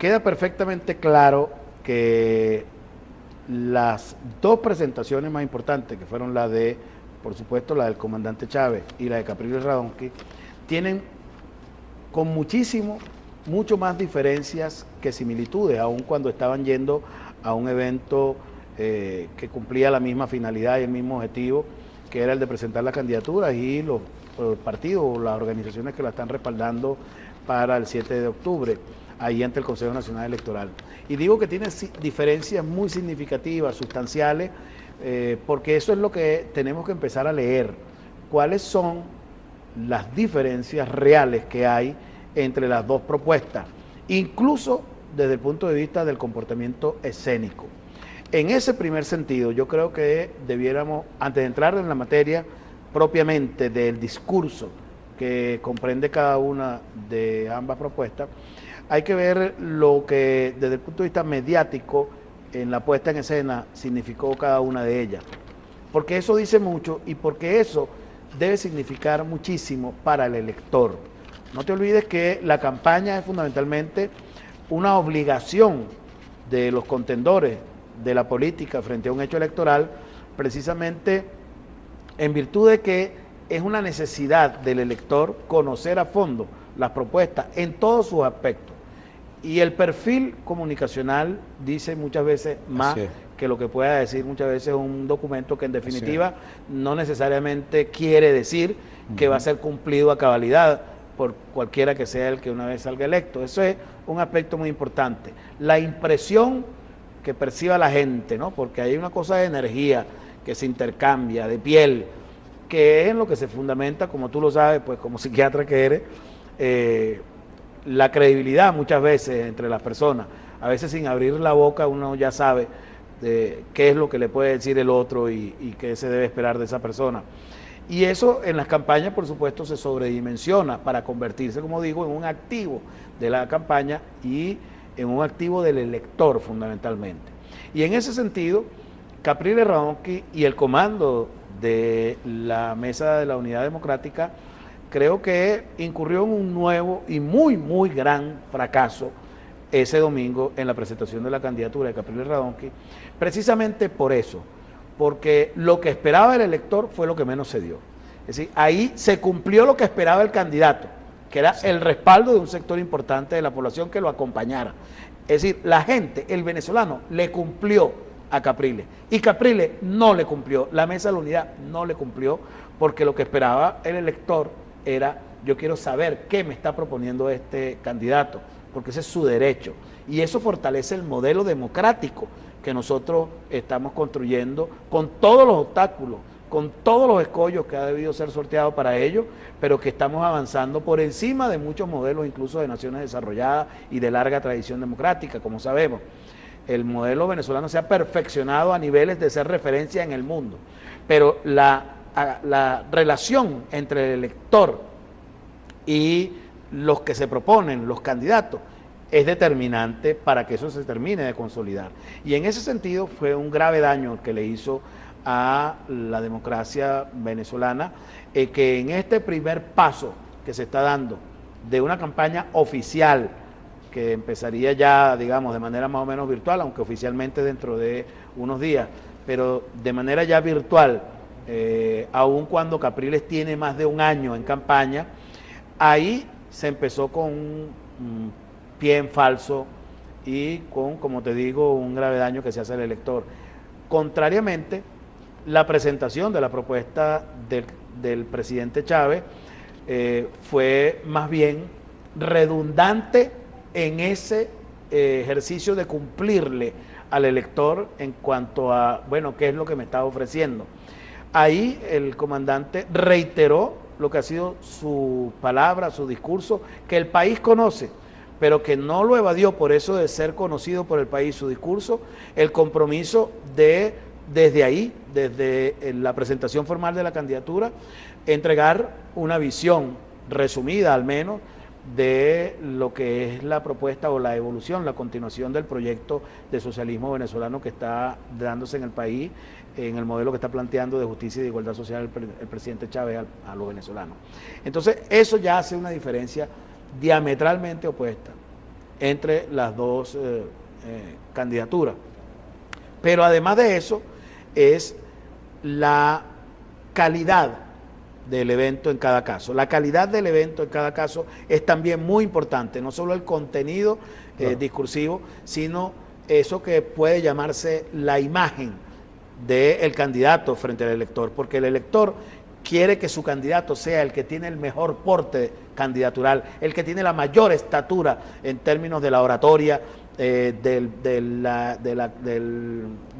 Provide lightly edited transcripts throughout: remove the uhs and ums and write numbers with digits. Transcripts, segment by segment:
queda perfectamente claro que las dos presentaciones más importantes, que fueron la de, por supuesto, la del comandante Chávez y la de Capriles Radonqui, tienen con mucho más diferencias que similitudes, aun cuando estaban yendo a un evento que cumplía la misma finalidad y el mismo objetivo, que era el de presentar las candidaturas y los partidos o las organizaciones que la están respaldando para el 7 de octubre, ahí ante el Consejo Nacional Electoral. Y digo que tiene diferencias muy significativas, sustanciales, porque eso es lo que tenemos que empezar a leer. ¿Cuáles son las diferencias reales que hay entre las dos propuestas? Incluso desde el punto de vista del comportamiento escénico. En ese primer sentido, yo creo que debiéramos, antes de entrar en la materia propiamente del discurso que comprende cada una de ambas propuestas, hay que ver lo que desde el punto de vista mediático en la puesta en escena significó cada una de ellas. Porque eso dice mucho y porque eso debe significar muchísimo para el elector. No te olvides que la campaña es fundamentalmente una obligación de los contendores de la política frente a un hecho electoral, precisamente en virtud de que es una necesidad del elector conocer a fondo las propuestas en todos sus aspectos. Y el perfil comunicacional dice muchas veces más que lo que pueda decir muchas veces un documento que en definitiva no necesariamente quiere decir que va a ser cumplido a cabalidad por cualquiera que sea el que una vez salga electo. Eso es un aspecto muy importante. La impresión que perciba la gente, ¿no? Porque hay una cosa de energía que se intercambia, de piel, que es en lo que se fundamenta, como tú lo sabes, pues como psiquiatra que eres, la credibilidad muchas veces entre las personas. A veces sin abrir la boca uno ya sabe de qué es lo que le puede decir el otro y qué se debe esperar de esa persona. Y eso en las campañas, por supuesto, se sobredimensiona para convertirse, como digo, en un activo de la campaña y en un activo del elector fundamentalmente. Y en ese sentido, Capriles Radonqui y el comando de la Mesa de la Unidad Democrática creo que incurrió en un nuevo y muy gran fracaso ese domingo en la presentación de la candidatura de Capriles Radonqui, precisamente por eso, porque lo que esperaba el elector fue lo que menos se dio. Es decir, ahí se cumplió lo que esperaba el candidato, que era el respaldo de un sector importante de la población que lo acompañara. Es decir, la gente, el venezolano, le cumplió a Capriles, y Capriles no le cumplió, la Mesa de la Unidad no le cumplió, porque lo que esperaba el elector era, yo quiero saber qué me está proponiendo este candidato, porque ese es su derecho, y eso fortalece el modelo democrático que nosotros estamos construyendo con todos los obstáculos, con todos los escollos que ha debido ser sorteado para ello, pero que estamos avanzando por encima de muchos modelos, incluso de naciones desarrolladas y de larga tradición democrática, como sabemos. El modelo venezolano se ha perfeccionado a niveles de ser referencia en el mundo, pero la relación entre el elector y los que se proponen, los candidatos, es determinante para que eso se termine de consolidar. Y en ese sentido fue un grave daño que le hizo a la democracia venezolana, que en este primer paso que se está dando de una campaña oficial, que empezaría ya, digamos, de manera más o menos virtual, aunque oficialmente dentro de unos días, pero de manera ya virtual, aun cuando Capriles tiene más de un año en campaña, ahí se empezó con un pie en falso y con, como te digo, un grave daño que se hace al elector. Contrariamente, la presentación de la propuesta del presidente Chávez fue más bien redundante en ese ejercicio de cumplirle al elector en cuanto a, bueno, qué es lo que me está ofreciendo. Ahí el comandante reiteró lo que ha sido su palabra, su discurso, que el país conoce, pero que no lo evadió por eso de ser conocido por el país su discurso, el compromiso de, desde ahí, desde la presentación formal de la candidatura, entregar una visión resumida al menos de lo que es la propuesta o la evolución, la continuación del proyecto de socialismo venezolano que está dándose en el país, en el modelo que está planteando de justicia y de igualdad social el presidente Chávez a los venezolanos. Entonces, eso ya hace una diferencia diametralmente opuesta entre las dos candidaturas. Pero además de eso, es la calidad del evento en cada caso. La calidad del evento en cada caso es también muy importante, no solo el contenido discursivo, sino eso que puede llamarse la imagen del candidato frente al elector, porque el elector quiere que su candidato sea el que tiene el mejor porte candidatural, el que tiene la mayor estatura en términos de la oratoria,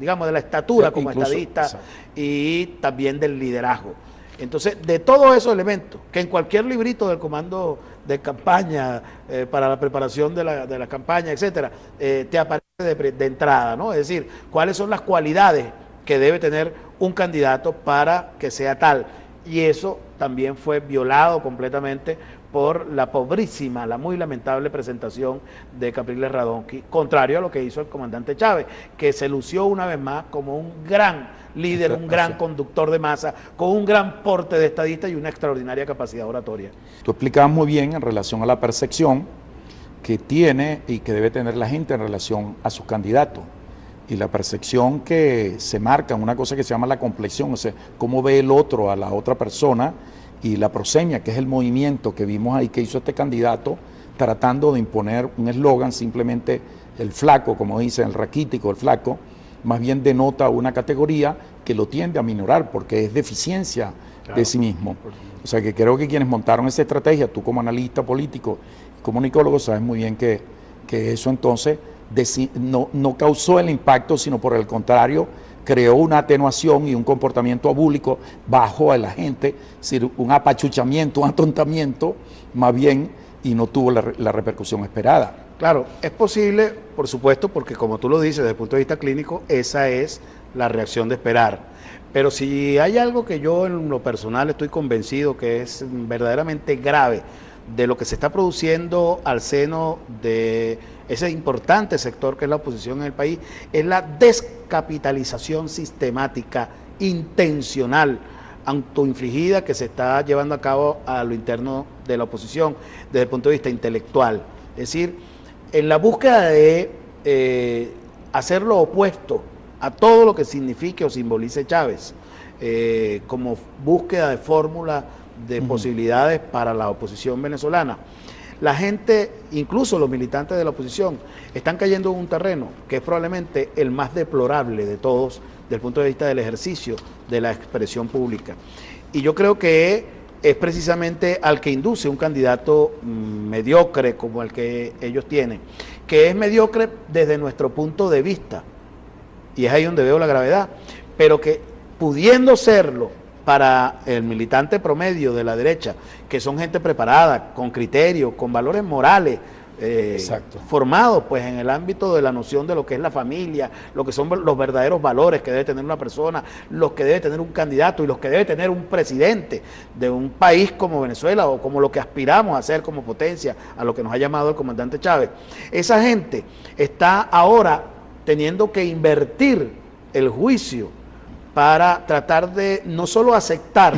digamos, de la estatura como estadista, exacto, y también del liderazgo. Entonces, de todos esos elementos, que en cualquier librito del comando de campaña, para la preparación de la campaña, etcétera, te aparece de entrada, ¿no? Es decir, cuáles son las cualidades que debe tener un candidato para que sea tal. Y eso también fue violado completamente por la pobrísima, la muy lamentable presentación de Capriles Radonqui, contrario a lo que hizo el comandante Chávez, que se lució una vez más como un gran líder, un gran conductor de masa, con un gran porte de estadista y una extraordinaria capacidad oratoria. Tú explicabas muy bien en relación a la percepción que tiene y que debe tener la gente en relación a sus candidatos. Y la percepción que se marca en una cosa que se llama la complexión, o sea, cómo ve el otro a la otra persona, y la prosemia, que es el movimiento que vimos ahí que hizo este candidato, tratando de imponer un eslogan, simplemente el flaco, como dice, el raquítico, el flaco, más bien denota una categoría que lo tiende a minorar, porque es deficiencia de sí mismo. O sea, que creo que quienes montaron esa estrategia, tú como analista político, comunicólogo, sabes muy bien que eso entonces no causó el impacto, sino por el contrario, creó una atenuación y un comportamiento abúlico bajo a la gente, es decir, un apachuchamiento, un atontamiento, más bien, y no tuvo la repercusión esperada. Claro, es posible, por supuesto, porque como tú lo dices, desde el punto de vista clínico, esa es la reacción de esperar. Pero si hay algo que yo en lo personal estoy convencido que es verdaderamente grave de lo que se está produciendo al seno de ese importante sector que es la oposición en el país, es la descapitalización sistemática, intencional, autoinfligida, que se está llevando a cabo a lo interno de la oposición desde el punto de vista intelectual. Es decir, en la búsqueda de hacer lo opuesto a todo lo que signifique o simbolice Chávez, como búsqueda de fórmula de posibilidades para la oposición venezolana. La gente, incluso los militantes de la oposición, están cayendo en un terreno que es probablemente el más deplorable de todos desde el punto de vista del ejercicio de la expresión pública. Y yo creo que es precisamente al que induce un candidato mediocre como el que ellos tienen, que es mediocre desde nuestro punto de vista, y es ahí donde veo la gravedad, pero que pudiendo serlo para el militante promedio de la derecha, que son gente preparada, con criterio, con valores morales, formados pues en el ámbito de la noción de lo que es la familia, lo que son los verdaderos valores que debe tener una persona, los que debe tener un candidato y los que debe tener un presidente de un país como Venezuela o como lo que aspiramos a ser como potencia, a lo que nos ha llamado el comandante Chávez. Esa gente está ahora teniendo que invertir el juicio para tratar de no solo aceptar,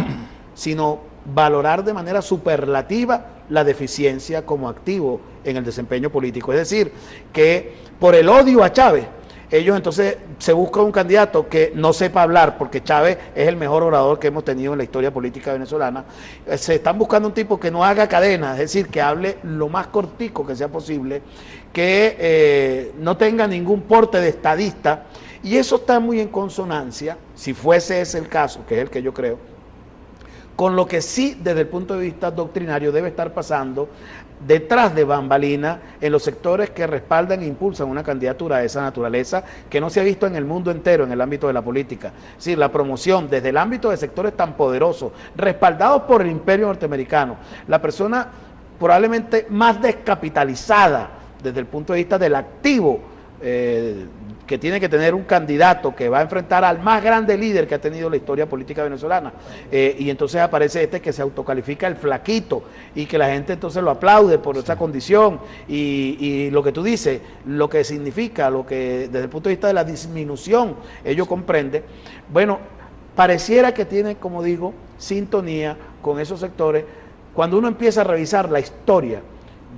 sino valorar de manera superlativa la deficiencia como activo en el desempeño político. Es decir, que por el odio a Chávez, ellos entonces se buscan un candidato que no sepa hablar, porque Chávez es el mejor orador que hemos tenido en la historia política venezolana. Se están buscando un tipo que no haga cadenas, es decir, que hable lo más cortico que sea posible, que no tenga ningún porte de estadista. Y eso está muy en consonancia, si fuese ese el caso, que es el que yo creo, con lo que sí desde el punto de vista doctrinario debe estar pasando detrás de bambalina en los sectores que respaldan e impulsan una candidatura de esa naturaleza que no se ha visto en el mundo entero en el ámbito de la política. Es decir, la promoción desde el ámbito de sectores tan poderosos, respaldados por el imperio norteamericano, la persona probablemente más descapitalizada desde el punto de vista del activo que tiene que tener un candidato que va a enfrentar al más grande líder que ha tenido la historia política venezolana, y entonces aparece este que se autocalifica el flaquito y que la gente entonces lo aplaude por esa condición y lo que tú dices, lo que significa, lo que desde el punto de vista de la disminución ellos comprenden, bueno, pareciera que tiene, como digo, sintonía con esos sectores cuando uno empieza a revisar la historia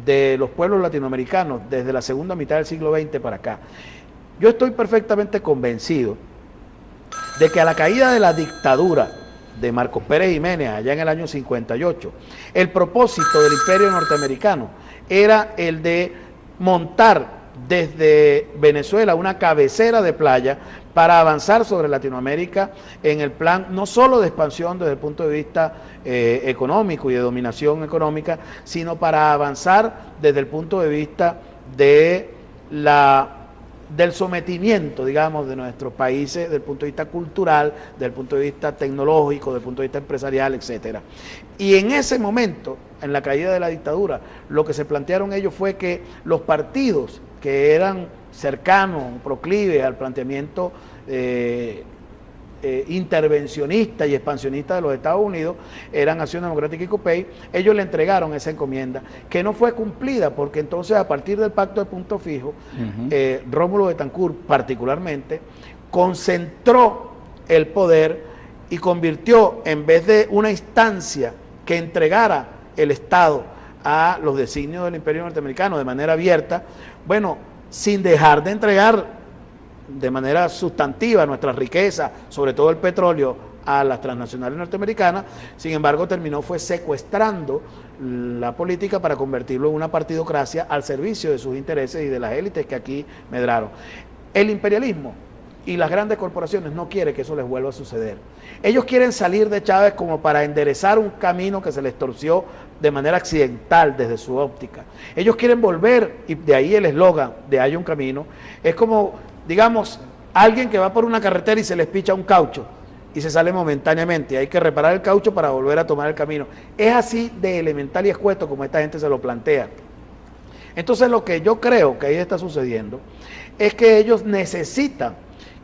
de los pueblos latinoamericanos desde la segunda mitad del siglo XX para acá. Yo estoy perfectamente convencido de que a la caída de la dictadura de Marcos Pérez Jiménez allá en el año 58, el propósito del imperio norteamericano era el de montar desde Venezuela una cabecera de playa para avanzar sobre Latinoamérica en el plan no solo de expansión desde el punto de vista económico y de dominación económica, sino para avanzar desde el punto de vista de del sometimiento, digamos, de nuestros países, desde el punto de vista cultural, desde el punto de vista tecnológico, desde el punto de vista empresarial, etcétera. Y en ese momento, en la caída de la dictadura, lo que se plantearon ellos fue que los partidos que eran cercanos, proclives al planteamiento intervencionista y expansionista de los Estados Unidos, eran Acción Democrática y COPEI. Ellos le entregaron esa encomienda, que no fue cumplida, porque entonces a partir del Pacto de Punto Fijo, Rómulo Betancourt particularmente, concentró el poder y convirtió, en vez de una instancia que entregara el Estado a los designios del imperio norteamericano de manera abierta, bueno, sin dejar de entregar de manera sustantiva nuestras riquezas, sobre todo el petróleo, a las transnacionales norteamericanas. Sin embargo, terminó fue secuestrando la política para convertirlo en una partidocracia al servicio de sus intereses y de las élites que aquí medraron. El imperialismo y las grandes corporaciones no quieren que eso les vuelva a suceder. Ellos quieren salir de Chávez como para enderezar un camino que se les torció de manera accidental desde su óptica. Ellos quieren volver, y de ahí el eslogan de Hay un camino, es como, digamos, alguien que va por una carretera y se les picha un caucho y se sale momentáneamente, hay que reparar el caucho para volver a tomar el camino. Es así de elemental y escueto como esta gente se lo plantea. Entonces lo que yo creo que ahí está sucediendo es que ellos necesitan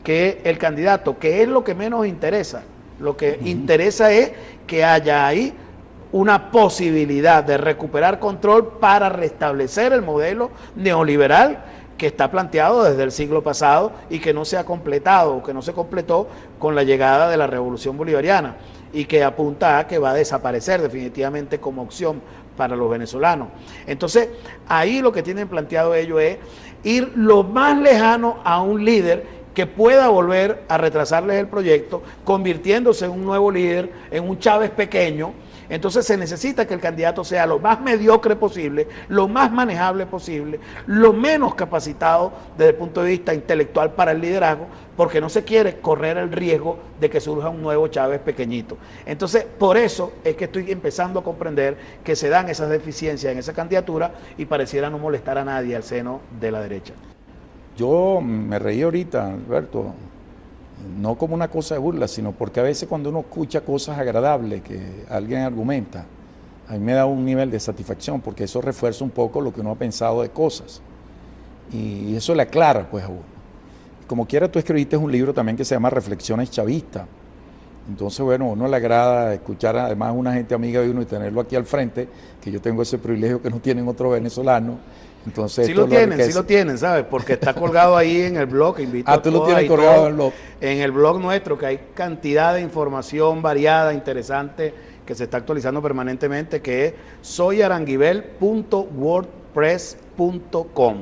que el candidato, que es lo que menos interesa, lo que interesa es que haya ahí una posibilidad de recuperar control para restablecer el modelo neoliberal que está planteado desde el siglo pasado y que no se ha completado, que no se completó con la llegada de la Revolución Bolivariana y que apunta a que va a desaparecer definitivamente como opción para los venezolanos. Entonces, ahí lo que tienen planteado ellos es ir lo más lejano a un líder que pueda volver a retrasarles el proyecto, convirtiéndose en un nuevo líder, en un Chávez pequeño. Entonces se necesita que el candidato sea lo más mediocre posible, lo más manejable posible, lo menos capacitado desde el punto de vista intelectual para el liderazgo, porque no se quiere correr el riesgo de que surja un nuevo Chávez pequeñito. Entonces, por eso es que estoy empezando a comprender que se dan esas deficiencias en esa candidatura y pareciera no molestar a nadie al seno de la derecha. Yo me reí ahorita, Alberto, no como una cosa de burla, sino porque a veces cuando uno escucha cosas agradables que alguien argumenta, a mí me da un nivel de satisfacción, porque eso refuerza un poco lo que uno ha pensado de cosas. Y eso le aclara, pues, a uno. Como quiera, tú escribiste un libro también que se llama Reflexiones Chavistas. Entonces, bueno, a uno le agrada escuchar además a una gente amiga de uno y tenerlo aquí al frente, que yo tengo ese privilegio que no tienen otros venezolanos. Entonces, sí lo tienen, ¿sabes? Porque está colgado ahí en el blog. Invito a tú lo todos tienes colgado en el blog. En el blog nuestro, que hay cantidad de información variada, interesante, que se está actualizando permanentemente, que es soyaranguibel.wordpress.com.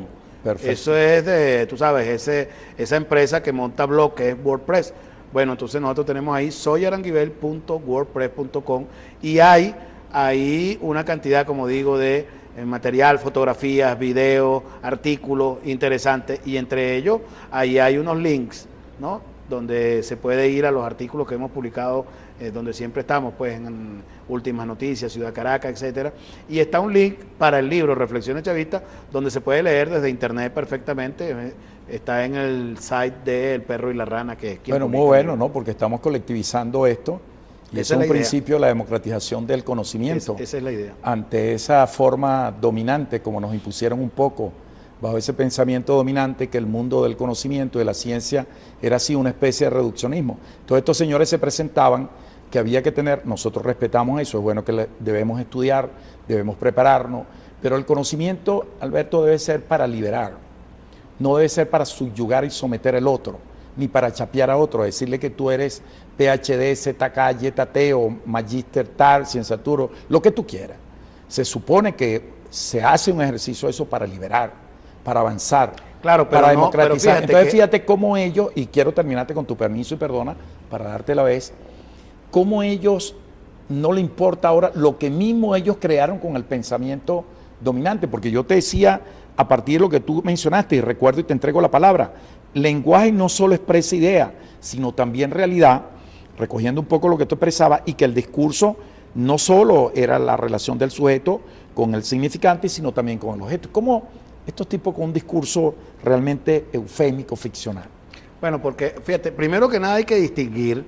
Perfecto. Eso es de, tú sabes, esa empresa que monta blog, que es WordPress. Bueno, entonces nosotros tenemos ahí soyaranguibel.wordpress.com y hay ahí una cantidad, como digo, de material, fotografías, videos, artículos interesantes, y entre ellos ahí hay unos links, ¿no?, donde se puede ir a los artículos que hemos publicado, donde siempre estamos, pues, en Últimas Noticias, Ciudad Caracas, etcétera, y está un link para el libro Reflexiones Chavistas, donde se puede leer desde internet perfectamente. Está en el site de El Perro y la Rana, que es quien bueno, muy bueno, ¿no?, porque estamos colectivizando esto. Y ese es un principio de la democratización del conocimiento. Esa es la idea. Ante esa forma dominante, como nos impusieron un poco, bajo ese pensamiento dominante, que el mundo del conocimiento, de la ciencia, era así una especie de reduccionismo. Todos estos señores se presentaban que había que tener, nosotros respetamos eso, es bueno que debemos estudiar, debemos prepararnos, pero el conocimiento, Alberto, debe ser para liberar, no debe ser para subyugar y someter al otro, ni para chapear a otro, decirle que tú eres PhD, ZK, YT o Magíster tal, Cienciaturo, lo que tú quieras. Se supone que se hace un ejercicio de eso para liberar, para avanzar, Claro, pero para no, pero democratizar. fíjate Entonces que- fíjate cómo ellos, y quiero terminarte con tu permiso y perdona para darte la vez, cómo ellos no le importa ahora lo que mismo ellos crearon con el pensamiento dominante, porque yo te decía, a partir de lo que tú mencionaste, y recuerdo y te entrego la palabra, lenguaje no solo expresa idea, sino también realidad, recogiendo un poco lo que tú expresabas, y que el discurso no solo era la relación del sujeto con el significante, sino también con el objeto. ¿Cómo estos tipos con un discurso realmente eufémico, ficcional? Bueno, porque fíjate, primero que nada hay que distinguir,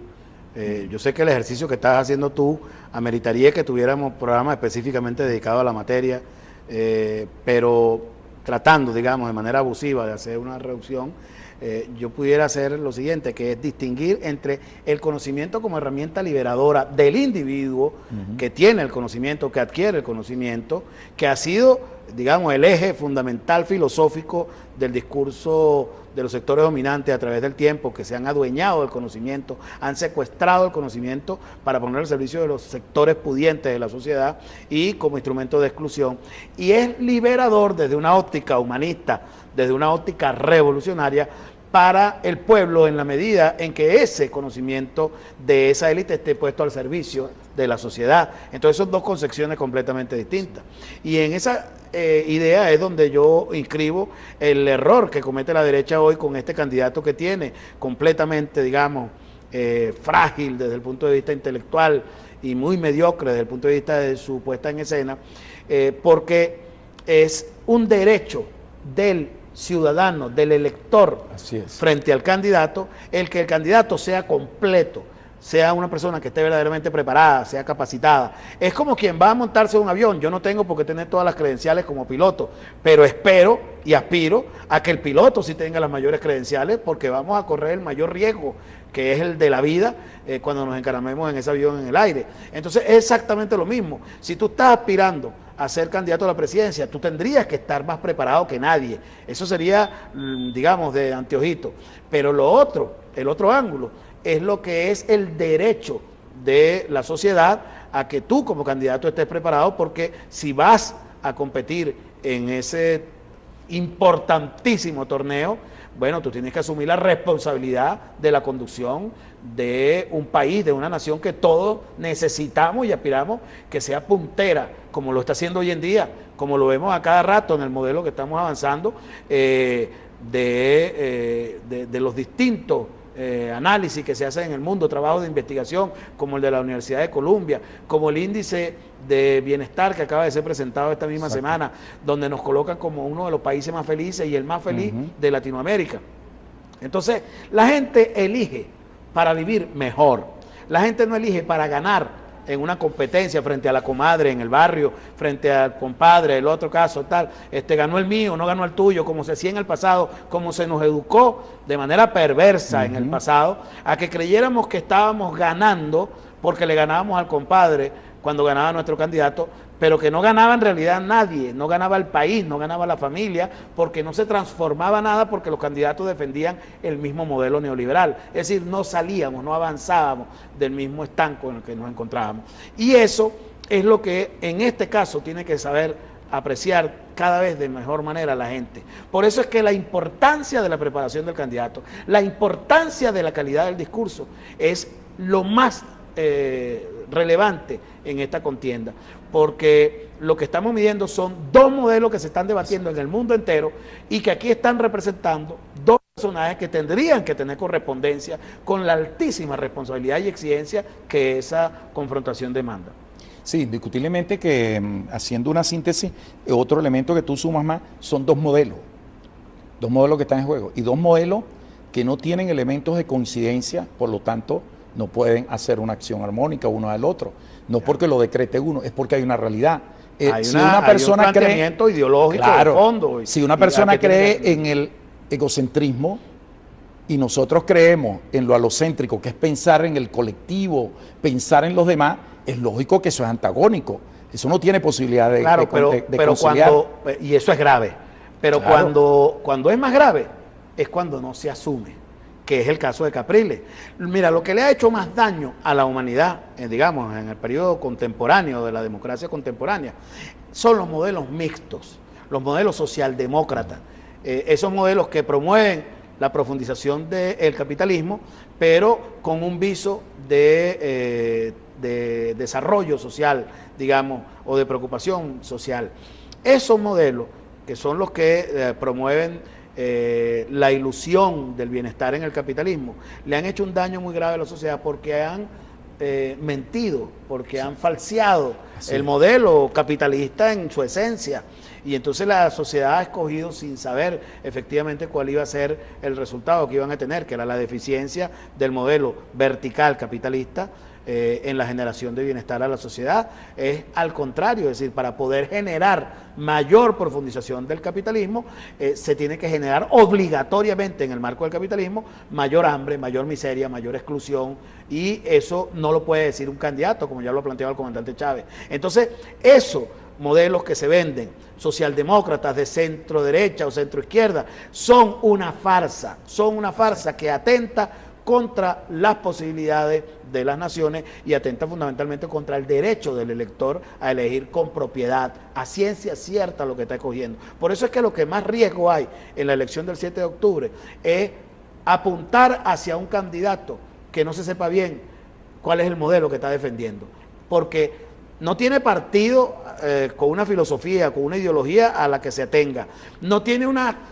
yo sé que el ejercicio que estás haciendo tú ameritaría que tuviéramos programas específicamente dedicados a la materia, pero tratando, digamos, de manera abusiva de hacer una reducción, yo pudiera hacer lo siguiente, que es distinguir entre el conocimiento como herramienta liberadora del individuo que tiene el conocimiento, que adquiere el conocimiento, que ha sido, digamos, el eje fundamental filosófico del discurso de los sectores dominantes a través del tiempo, que se han adueñado del conocimiento, han secuestrado el conocimiento para poner al servicio de los sectores pudientes de la sociedad y como instrumento de exclusión. Y es liberador desde una óptica humanista, desde una óptica revolucionaria, para el pueblo en la medida en que ese conocimiento de esa élite esté puesto al servicio de la sociedad. Entonces son dos concepciones completamente distintas. Y en esa idea es donde yo inscribo el error que comete la derecha hoy con este candidato que tiene completamente, digamos, frágil desde el punto de vista intelectual y muy mediocre desde el punto de vista de su puesta en escena, porque es un derecho del ciudadano, del elector frente al candidato, el que el candidato sea completo, sea una persona que esté verdaderamente preparada, sea capacitada. Es como quien va a montarse en un avión. Yo no tengo por qué tener todas las credenciales como piloto, pero espero y aspiro a que el piloto sí tenga las mayores credenciales, porque vamos a correr el mayor riesgo, que es el de la vida, cuando nos encaramemos en ese avión en el aire. Entonces es exactamente lo mismo. Si tú estás aspirando a ser candidato a la presidencia, tú tendrías que estar más preparado que nadie. Eso sería, digamos, de anteojito. Pero lo otro, el otro ángulo, es lo que es el derecho de la sociedad a que tú como candidato estés preparado, porque si vas a competir en ese importantísimo torneo, bueno, tú tienes que asumir la responsabilidad de la conducción de un país, de una nación que todos necesitamos y aspiramos que sea puntera, como lo está haciendo hoy en día, como lo vemos a cada rato en el modelo que estamos avanzando, de los distintos análisis que se hacen en el mundo, trabajos de investigación como el de la Universidad de Columbia, como el índice de bienestar que acaba de ser presentado esta misma semana, donde nos colocan como uno de los países más felices y el más feliz de Latinoamérica. Entonces, la gente elige para vivir mejor, la gente no elige para ganar en una competencia frente a la comadre en el barrio, frente al compadre, el otro caso, tal, ganó el mío, no ganó el tuyo, como se hacía en el pasado, como se nos educó de manera perversa en el pasado, a que creyéramos que estábamos ganando porque le ganábamos al compadre cuando ganaba nuestro candidato, pero que no ganaba en realidad nadie, no ganaba el país, no ganaba la familia, porque no se transformaba nada, porque los candidatos defendían el mismo modelo neoliberal. Es decir, no salíamos, no avanzábamos del mismo estanco en el que nos encontrábamos. Y eso es lo que en este caso tiene que saber apreciar cada vez de mejor manera la gente. Por eso es que la importancia de la preparación del candidato, la importancia de la calidad del discurso es lo más relevante en esta contienda, porque lo que estamos midiendo son dos modelos que se están debatiendo en el mundo entero y que aquí están representando dos personajes que tendrían que tener correspondencia con la altísima responsabilidad y exigencia que esa confrontación demanda. Sí, indiscutiblemente que haciendo una síntesis, otro elemento que tú sumas más son dos modelos que están en juego y dos modelos que no tienen elementos de coincidencia, por lo tanto no pueden hacer una acción armónica uno al otro, no porque lo decrete uno, es porque hay una realidad. Si una persona cree, hay un planteamiento ideológico de fondo. Si una persona cree en el egocentrismo y nosotros creemos en lo alocéntrico, que es pensar en el colectivo, pensar en los demás, es lógico que eso es antagónico. Eso no tiene posibilidad de, pero cuando, y eso es grave, pero cuando es más grave es cuando no se asume, que es el caso de Capriles. Mira, lo que le ha hecho más daño a la humanidad, digamos, en el periodo contemporáneo de la democracia contemporánea, son los modelos mixtos, los modelos socialdemócratas, esos modelos que promueven la profundización del capitalismo, pero con un viso de desarrollo social, digamos, o de preocupación social. Esos modelos, que son los que promueven la ilusión del bienestar en el capitalismo, le han hecho un daño muy grave a la sociedad porque han mentido, porque han falseado el modelo capitalista en su esencia. Y entonces la sociedad ha escogido sin saber efectivamente cuál iba a ser el resultado que iban a tener, que era la deficiencia del modelo vertical capitalista en la generación de bienestar a la sociedad. Es al contrario, es decir, para poder generar mayor profundización del capitalismo, se tiene que generar obligatoriamente en el marco del capitalismo mayor hambre, mayor miseria, mayor exclusión, y eso no lo puede decir un candidato, como ya lo planteaba el comandante Chávez. Entonces, esos modelos que se venden, socialdemócratas de centro derecha o centro izquierda, son una farsa que atenta contra las posibilidades de las naciones y atenta fundamentalmente contra el derecho del elector a elegir con propiedad, a ciencia cierta lo que está escogiendo. Por eso es que lo que más riesgo hay en la elección del 7 de octubre es apuntar hacia un candidato que no se sepa bien cuál es el modelo que está defendiendo, porque no tiene partido con una filosofía, con una ideología a la que se atenga. No tiene una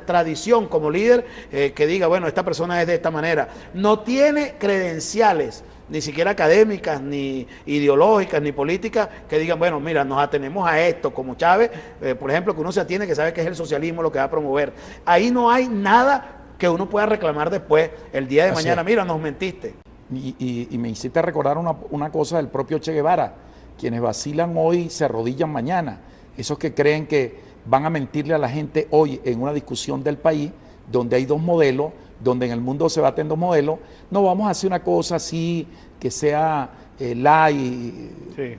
tradición como líder que diga, bueno, esta persona es de esta manera. No tiene credenciales, ni siquiera académicas, ni ideológicas, ni políticas, que digan, bueno, mira, nos atenemos a esto, como Chávez, por ejemplo, que uno se atiene, que sabe que es el socialismo lo que va a promover. Ahí no hay nada que uno pueda reclamar después, el día de mañana, mira, nos mentiste. Y me hiciste recordar una cosa del propio Che Guevara. Quienes vacilan hoy se arrodillan mañana. Esos que creen que van a mentirle a la gente hoy en una discusión del país, donde hay dos modelos, donde en el mundo se baten dos modelos, no vamos a hacer una cosa así que sea Sí,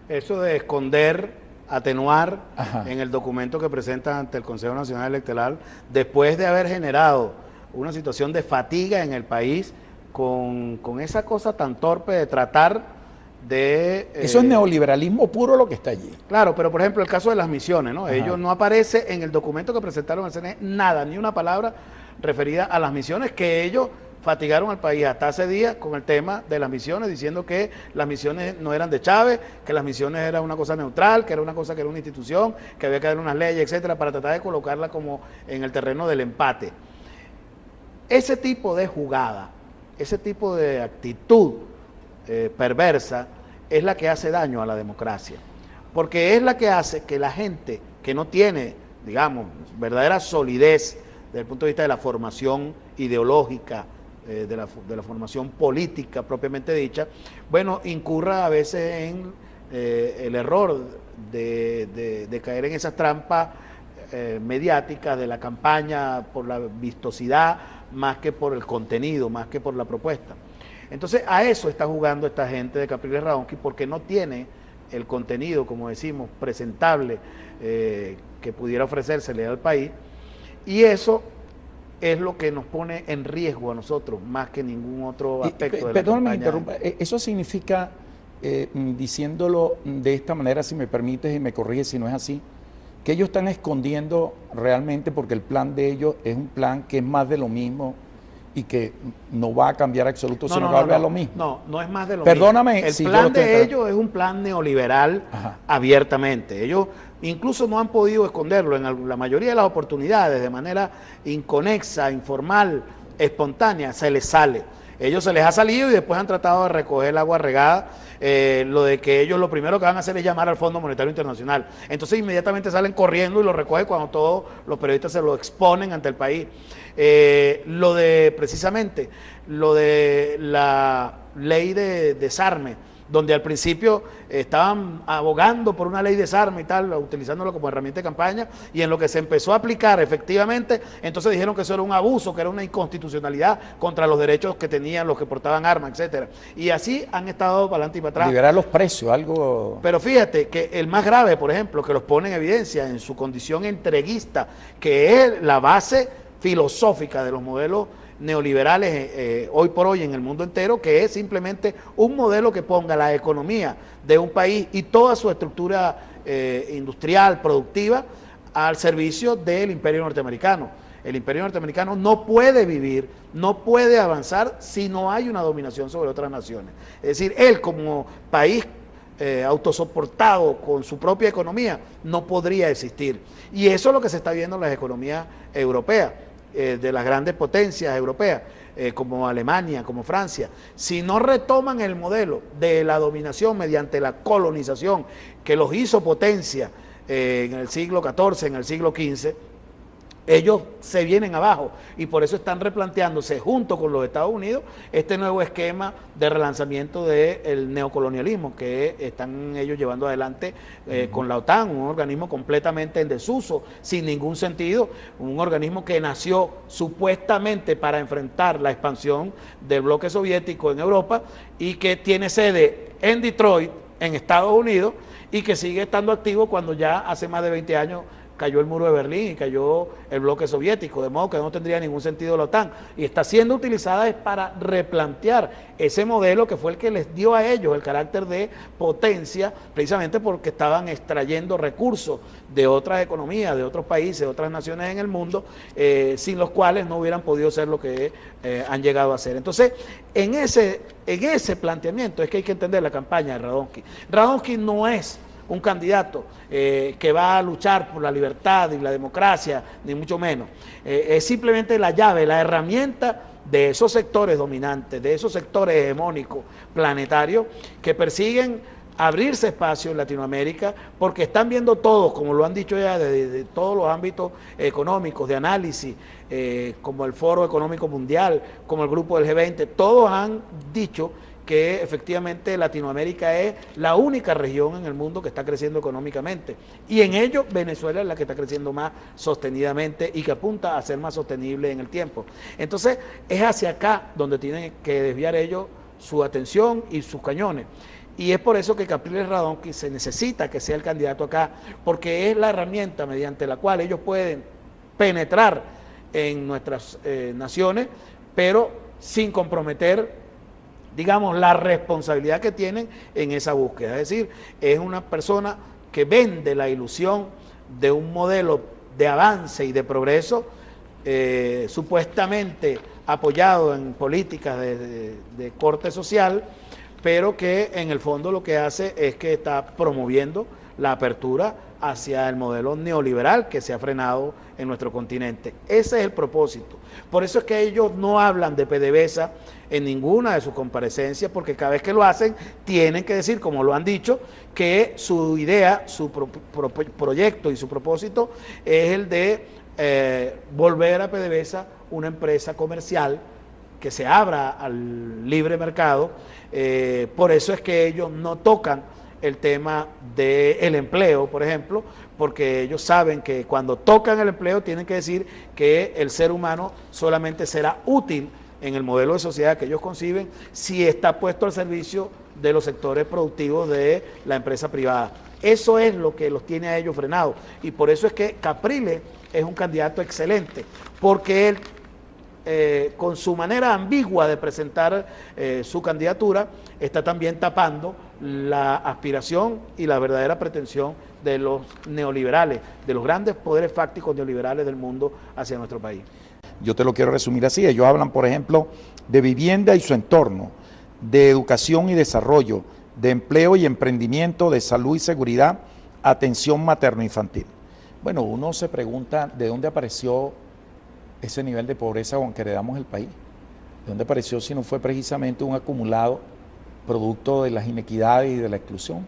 eso de esconder, atenuar en el documento que presenta ante el Consejo Nacional Electoral, después de haber generado una situación de fatiga en el país, con esa cosa tan torpe de tratar eso es neoliberalismo puro lo que está allí. Claro, pero por ejemplo el caso de las misiones, ¿no? Ellos no aparece en el documento que presentaron al CNE nada, ni una palabra referida a las misiones, que ellos fatigaron al país hasta hace días con el tema de las misiones, diciendo que las misiones no eran de Chávez, que las misiones era una cosa neutral, que era una cosa que era una institución, que había que dar unas leyes, etcétera, para tratar de colocarla como en el terreno del empate. Ese tipo de jugada, ese tipo de actitud perversa, es la que hace daño a la democracia, porque es la que hace que la gente que no tiene, digamos, verdadera solidez desde el punto de vista de la formación ideológica, de la formación política propiamente dicha, bueno, incurra a veces en el error de caer en esas trampas mediáticas de la campaña por la vistosidad más que por el contenido, más que por la propuesta. Entonces a eso está jugando esta gente de Capriles Radonqui, porque no tiene el contenido, como decimos, presentable que pudiera ofrecérsele al país, y eso es lo que nos pone en riesgo a nosotros más que ningún otro aspecto de la campaña. Me interrumpa, eso significa, diciéndolo de esta manera, si me permites y me corriges si no es así, que ellos están escondiendo realmente, porque el plan de ellos es un plan que es más de lo mismo y que no va a cambiar absoluto, sino que va a volver a lo mismo. No es más de lo Perdóname, mismo. El si plan de ellos es un plan neoliberal abiertamente. Ellos incluso no han podido esconderlo en la mayoría de las oportunidades, de manera inconexa, informal, espontánea, se les sale. Ellos se les ha salido y después han tratado de recoger el agua regada, lo de que ellos lo primero que van a hacer es llamar al Fondo Monetario Internacional. Entonces inmediatamente salen corriendo y lo recogen cuando todos los periodistas se lo exponen ante el país. Lo de la ley de desarme, donde al principio estaban abogando por una ley de desarme y tal, utilizándolo como herramienta de campaña, y en lo que se empezó a aplicar efectivamente, entonces dijeron que eso era un abuso, que era una inconstitucionalidad contra los derechos que tenían los que portaban armas, etcétera. Y así han estado para adelante y para atrás. Liberar los precios, algo... Pero fíjate que el más grave, por ejemplo, que los pone en evidencia en su condición entreguista, que es la base filosófica de los modelos neoliberales hoy por hoy en el mundo entero, que es simplemente un modelo que ponga la economía de un país y toda su estructura industrial, productiva, al servicio del imperio norteamericano. El imperio norteamericano no puede vivir, no puede avanzar si no hay una dominación sobre otras naciones. Es decir, él como país autosoportado con su propia economía no podría existir. Y eso es lo que se está viendo en las economías europeas, de las grandes potencias europeas, como Alemania, como Francia. Si no retoman el modelo de la dominación mediante la colonización que los hizo potencia en el siglo XIV, en el siglo XV, ellos se vienen abajo y por eso están replanteándose junto con los Estados Unidos este nuevo esquema de relanzamiento del neocolonialismo que están ellos llevando adelante con la OTAN, un organismo completamente en desuso, sin ningún sentido, un organismo que nació supuestamente para enfrentar la expansión del bloque soviético en Europa y que tiene sede en Detroit, en Estados Unidos, y que sigue estando activo cuando ya hace más de 20 años cayó el muro de Berlín y cayó el bloque soviético, de modo que no tendría ningún sentido la OTAN. Y está siendo utilizada es para replantear ese modelo que fue el que les dio a ellos el carácter de potencia, precisamente porque estaban extrayendo recursos de otras economías, de otros países, de otras naciones en el mundo, sin los cuales no hubieran podido ser lo que han llegado a ser. Entonces, en ese planteamiento es que hay que entender la campaña de Radonsky. Radonsky no es un candidato que va a luchar por la libertad y la democracia, ni mucho menos. Es simplemente la llave, la herramienta de esos sectores dominantes, de esos sectores hegemónicos planetarios que persiguen abrirse espacio en Latinoamérica porque están viendo todos, como lo han dicho ya, de todos los ámbitos económicos, de análisis, como el Foro Económico Mundial, como el Grupo del G20, todos han dicho que efectivamente Latinoamérica es la única región en el mundo que está creciendo económicamente. Y en ello Venezuela es la que está creciendo más sostenidamente y que apunta a ser más sostenible en el tiempo. Entonces es hacia acá donde tienen que desviar ellos su atención y sus cañones. Y es por eso que Capriles Radonsky se necesita que sea el candidato acá, porque es la herramienta mediante la cual ellos pueden penetrar en nuestras naciones, pero sin comprometer, digamos, la responsabilidad que tienen en esa búsqueda. Es decir, es una persona que vende la ilusión de un modelo de avance y de progreso, supuestamente apoyado en políticas de corte social, pero que en el fondo lo que hace es que está promoviendo la apertura hacia el modelo neoliberal que se ha frenado en nuestro continente. Ese es el propósito. Por eso es que ellos no hablan de PDVSA en ninguna de sus comparecencias, porque cada vez que lo hacen tienen que decir, como lo han dicho, que su idea, su proyecto y su propósito es el de volver a PDVSA una empresa comercial que se abra al libre mercado. Por eso es que ellos no tocan el tema del empleo, por ejemplo, porque ellos saben que cuando tocan el empleo tienen que decir que el ser humano solamente será útil en el modelo de sociedad que ellos conciben si está puesto al servicio de los sectores productivos de la empresa privada. Eso es lo que los tiene a ellos frenados y por eso es que Capriles es un candidato excelente, porque él con su manera ambigua de presentar su candidatura, está también tapando la aspiración y la verdadera pretensión de los neoliberales, de los grandes poderes fácticos neoliberales del mundo hacia nuestro país. Yo te lo quiero resumir así. Ellos hablan, por ejemplo, de vivienda y su entorno, de educación y desarrollo, de empleo y emprendimiento, de salud y seguridad, atención materno-infantil. Bueno, uno se pregunta de dónde apareció ese nivel de pobreza con que heredamos el país. ¿De dónde apareció si no fue precisamente un acumulado producto de las inequidades y de la exclusión?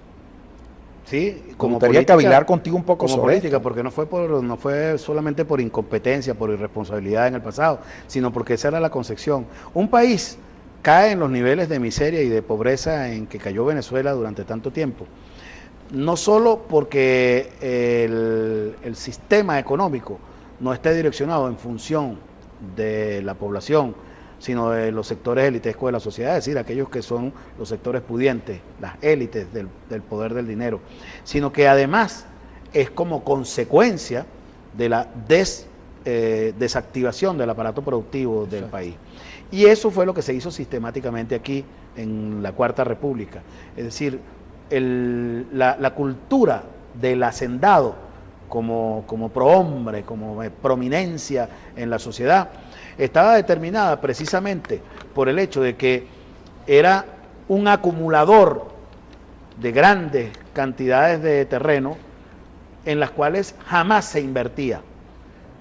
Sí, como gustaría cavilar contigo un poco como sobre política, esto. porque no fue solamente por incompetencia, por irresponsabilidad en el pasado, sino porque esa era la concepción. Un país cae en los niveles de miseria y de pobreza en que cayó Venezuela durante tanto tiempo, no solo porque el sistema económico no esté direccionado en función de la población, sino de los sectores elitescos de la sociedad, es decir, aquellos que son los sectores pudientes, las élites del poder del dinero, sino que además es como consecuencia de la desactivación del aparato productivo del país. Y eso fue lo que se hizo sistemáticamente aquí en la Cuarta República, es decir, la cultura del hacendado como prohombre, como prominencia en la sociedad, estaba determinada precisamente por el hecho de que era un acumulador de grandes cantidades de terreno en las cuales jamás se invertía.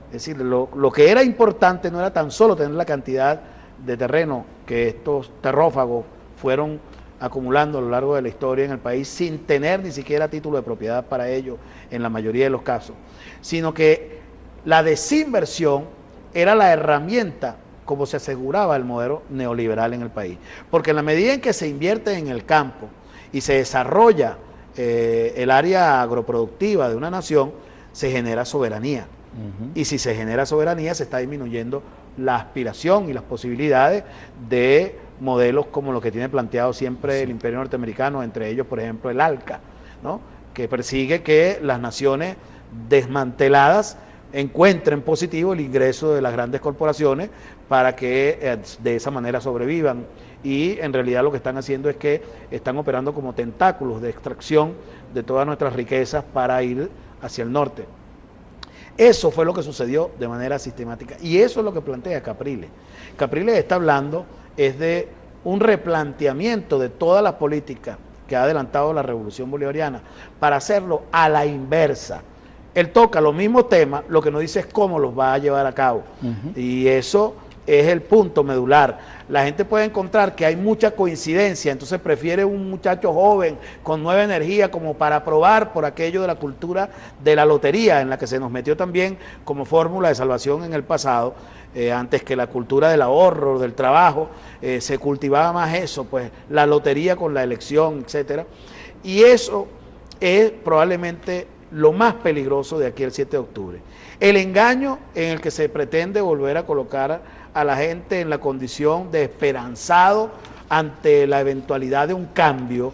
Es decir, lo que era importante no era tan solo tener la cantidad de terreno que estos terrófagos fueron acumulando a lo largo de la historia en el país sin tener ni siquiera título de propiedad para ello en la mayoría de los casos, sino que la desinversión era la herramienta como se aseguraba el modelo neoliberal en el país. Porque en la medida en que se invierte en el campo y se desarrolla el área agroproductiva de una nación, se genera soberanía. Y si se genera soberanía, se está disminuyendo la aspiración y las posibilidades de modelos como los que tiene planteado siempre el imperio norteamericano, entre ellos, por ejemplo, el ALCA, ¿no?, que persigue que las naciones desmanteladas encuentren positivo el ingreso de las grandes corporaciones para que de esa manera sobrevivan. Y en realidad lo que están haciendo es que están operando como tentáculos de extracción de todas nuestras riquezas para ir hacia el norte. Eso fue lo que sucedió de manera sistemática y eso es lo que plantea Capriles. Capriles está hablando es de un replanteamiento de todas las políticas que ha adelantado la Revolución Bolivariana para hacerlo a la inversa. Él toca los mismos temas, lo que no dice es cómo los va a llevar a cabo. Y eso es el punto medular. La gente puede encontrar que hay mucha coincidencia, entonces prefiere un muchacho joven con nueva energía como para probar por aquello de la cultura de la lotería, en la que se nos metió también como fórmula de salvación en el pasado, antes que la cultura del ahorro, del trabajo, se cultivaba más eso, pues la lotería con la elección, etcétera. Y eso es probablemente lo más peligroso de aquí el 7 de octubre. El engaño en el que se pretende volver a colocar a la gente en la condición de esperanzado ante la eventualidad de un cambio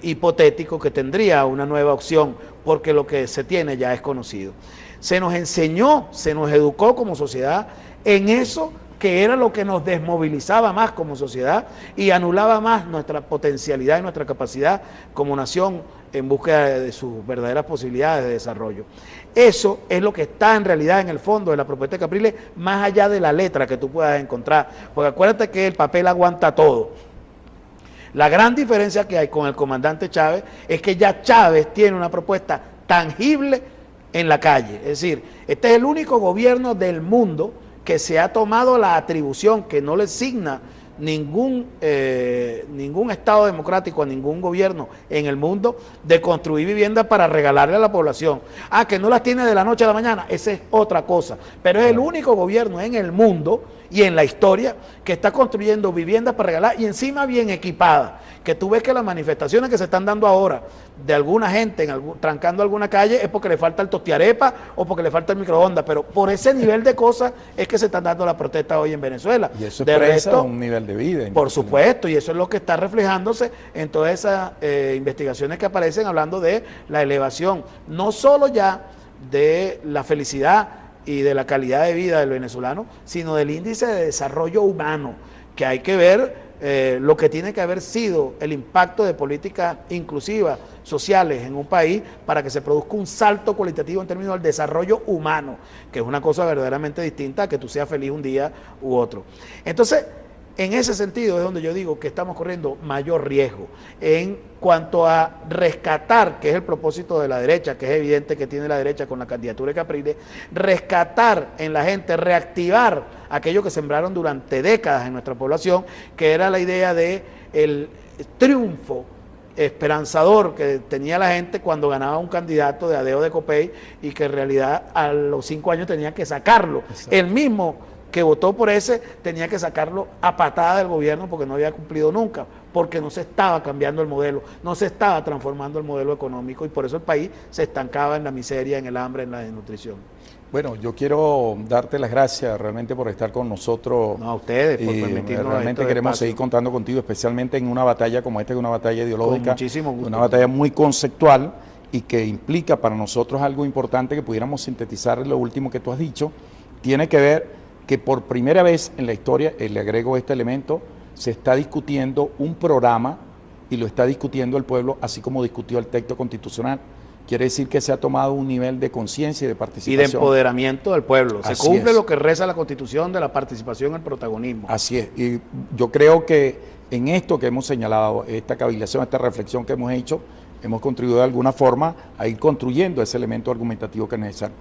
hipotético que tendría una nueva opción, porque lo que se tiene ya es conocido. Se nos enseñó, se nos educó como sociedad en eso que era lo que nos desmovilizaba más como sociedad y anulaba más nuestra potencialidad y nuestra capacidad como nación en búsqueda de sus verdaderas posibilidades de desarrollo. Eso es lo que está en realidad en el fondo de la propuesta de Capriles, más allá de la letra que tú puedas encontrar, porque acuérdate que el papel aguanta todo. La gran diferencia que hay con el comandante Chávez es que ya Chávez tiene una propuesta tangible en la calle, es decir, este es el único gobierno del mundo que se ha tomado la atribución que no le asigna ningún Estado democrático a ningún gobierno en el mundo de construir viviendas para regalarle a la población. Ah, que no las tiene de la noche a la mañana, esa es otra cosa. Pero es el único gobierno en el mundo y en la historia que está construyendo viviendas para regalar y encima bien equipadas. Que tú ves que las manifestaciones que se están dando ahora de alguna gente trancando alguna calle es porque le falta el tostiarepa o porque le falta el microondas, pero por ese nivel de cosas es que se están dando las protestas hoy en Venezuela. Y eso expresa un nivel de vida. Por supuesto, y eso es lo que está reflejándose en todas esas investigaciones que aparecen hablando de la elevación, no solo ya de la felicidad y de la calidad de vida del venezolano, sino del índice de desarrollo humano, que hay que ver lo que tiene que haber sido el impacto de políticas inclusivas, sociales en un país para que se produzca un salto cualitativo en términos del desarrollo humano, que es una cosa verdaderamente distinta a que tú seas feliz un día u otro. Entonces, en ese sentido es donde yo digo que estamos corriendo mayor riesgo en cuanto a rescatar, que es el propósito de la derecha, que es evidente que tiene la derecha con la candidatura de Capriles, rescatar en la gente, reactivar aquello que sembraron durante décadas en nuestra población, que era la idea de el triunfo esperanzador que tenía la gente cuando ganaba un candidato de Adeo de Copey y que en realidad a los 5 años tenía que sacarlo. Exacto. El mismo que votó por ese tenía que sacarlo a patada del gobierno porque no había cumplido nunca, porque no se estaba cambiando el modelo, no se estaba transformando el modelo económico y por eso el país se estancaba en la miseria, en el hambre, en la desnutrición. Bueno, yo quiero darte las gracias realmente por estar con nosotros. No, a ustedes, por permitirnos. Realmente queremos seguir contando contigo, especialmente en una batalla como esta, que es una batalla ideológica, con muchísimo gusto, una batalla muy conceptual y que implica para nosotros algo importante que pudiéramos sintetizar lo último que tú has dicho. Tiene que ver que por primera vez en la historia, le agrego este elemento, se está discutiendo un programa y lo está discutiendo el pueblo, así como discutió el texto constitucional. quiere decir que se ha tomado un nivel de conciencia y de Y participación. de empoderamiento del pueblo. Se Así cumple es. lo que reza la Constitución de la participación y el protagonismo. Así es, y yo creo que en esto que hemos señalado, esta cavilación, esta reflexión que hemos hecho, hemos contribuido de alguna forma a ir construyendo ese elemento argumentativo que es necesario.